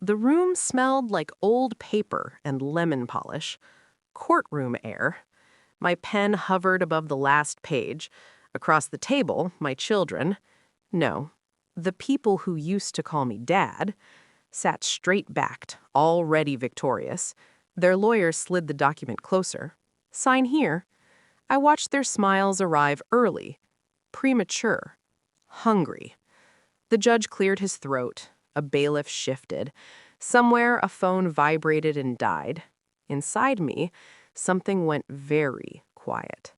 The room smelled like old paper and lemon polish, courtroom air. My pen hovered above the last page. Across the table, my children, no, the people who used to call me Dad, sat straight-backed, already victorious. Their lawyer slid the document closer. Sign here. I watched their smiles arrive early, premature, hungry. The judge cleared his throat. A bailiff shifted. Somewhere, a phone vibrated and died. Inside me, something went very quiet.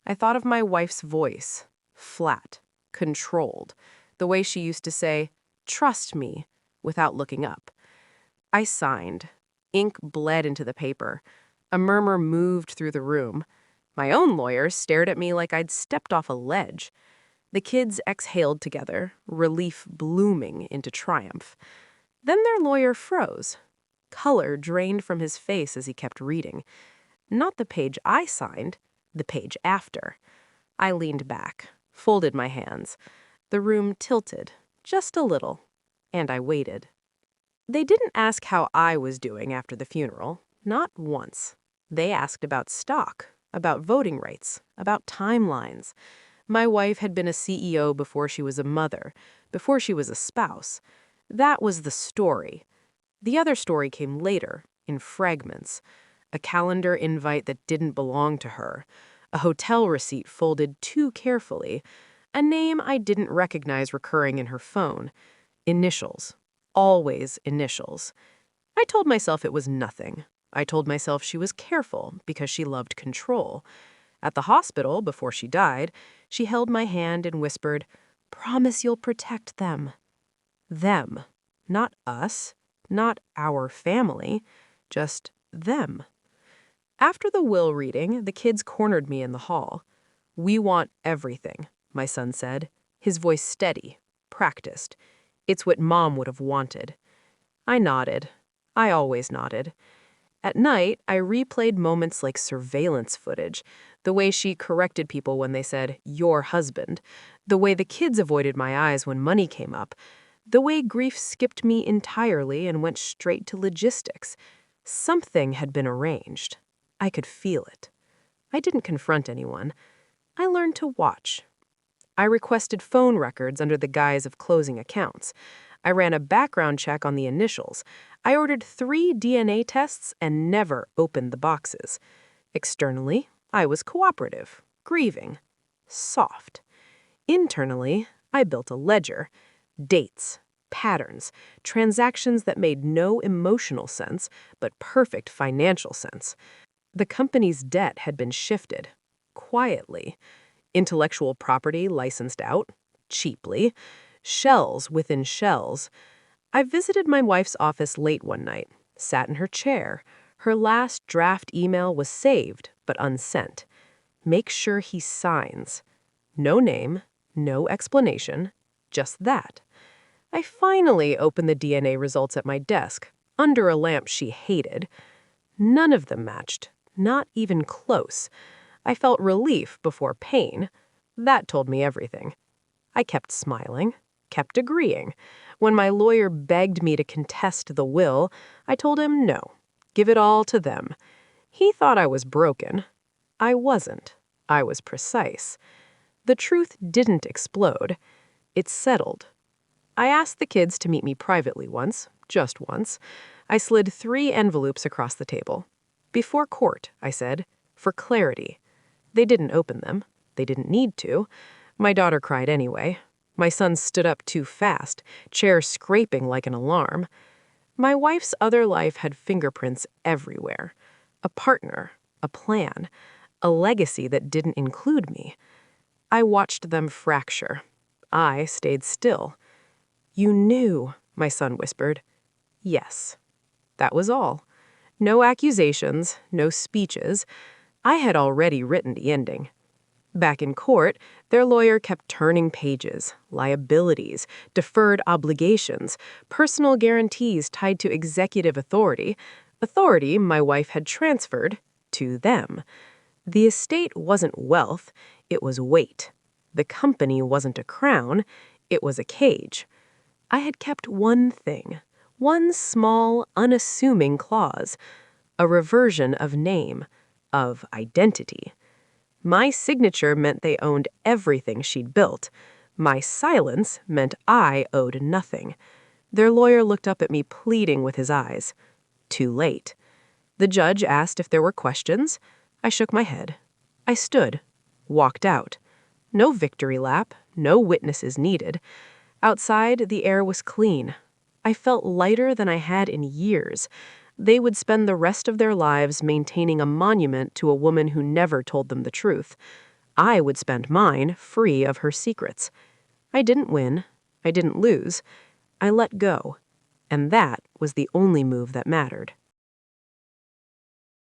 I thought of my wife's voice, flat, controlled, the way she used to say, "Trust me," without looking up. I signed. Ink bled into the paper. A murmur moved through the room. My own lawyer stared at me like I'd stepped off a ledge. The kids exhaled together, relief blooming into triumph. Then their lawyer froze. Color drained from his face as he kept reading. Not the page I signed, the page after. I leaned back, folded my hands. The room tilted, just a little, and I waited. They didn't ask how I was doing after the funeral, not once. They asked about stock, about voting rights, about timelines. My wife had been a CEO before she was a mother, before she was a spouse. That was the story. The other story came later, in fragments. A calendar invite that didn't belong to her, a hotel receipt folded too carefully, a name I didn't recognize recurring in her phone. Initials. Always initials. I told myself it was nothing. I told myself she was careful because she loved control. At the hospital, before she died, she held my hand and whispered, "Promise you'll protect them." Them. Not us. Not our family. Just them. After the will reading, the kids cornered me in the hall. "We want everything," my son said, his voice steady, practiced. "It's what Mom would have wanted." I nodded. I always nodded. At night, I replayed moments like surveillance footage, the way she corrected people when they said, "your husband," the way the kids avoided my eyes when money came up, the way grief skipped me entirely and went straight to logistics. Something had been arranged. I could feel it. I didn't confront anyone. I learned to watch. I requested phone records under the guise of closing accounts. I ran a background check on the initials. I ordered 3 DNA tests and never opened the boxes. Externally, I was cooperative, grieving, soft. Internally, I built a ledger. Dates, patterns, transactions that made no emotional sense, but perfect financial sense. The company's debt had been shifted, quietly. Intellectual property licensed out, cheaply. Shells within shells. I visited my wife's office late one night, sat in her chair. Her last draft email was saved, but unsent. Make sure he signs. No name, no explanation, just that. I finally opened the DNA results at my desk, under a lamp she hated. None of them matched, not even close. I felt relief before pain. That told me everything. I kept smiling, kept agreeing. When my lawyer begged me to contest the will, I told him no, give it all to them. He thought I was broken. I wasn't. I was precise. The truth didn't explode. It settled. I asked the kids to meet me privately once, just once. I slid 3 envelopes across the table. "Before court," I said, "for clarity." They didn't open them. They didn't need to. My daughter cried anyway. My son stood up too fast, chair scraping like an alarm. My wife's other life had fingerprints everywhere. A partner, a plan, a legacy that didn't include me. I watched them fracture. I stayed still. "You knew," my son whispered. Yes. That was all. No accusations, no speeches. I had already written the ending. Back in court, their lawyer kept turning pages, liabilities, deferred obligations, personal guarantees tied to executive authority my wife had transferred to them. The estate wasn't wealth, it was weight. The company wasn't a crown, it was a cage. I had kept one thing, One small, unassuming clause. A reversion of name, of identity. My signature meant they owned everything she'd built. My silence meant I owed nothing. Their lawyer looked up at me, pleading with his eyes. Too late. The judge asked if there were questions. I shook my head. I stood, walked out. No victory lap, no witnesses needed. Outside, the air was clean. I felt lighter than I had in years. They would spend the rest of their lives maintaining a monument to a woman who never told them the truth. I would spend mine free of her secrets. I didn't win. I didn't lose. I let go. And that was the only move that mattered.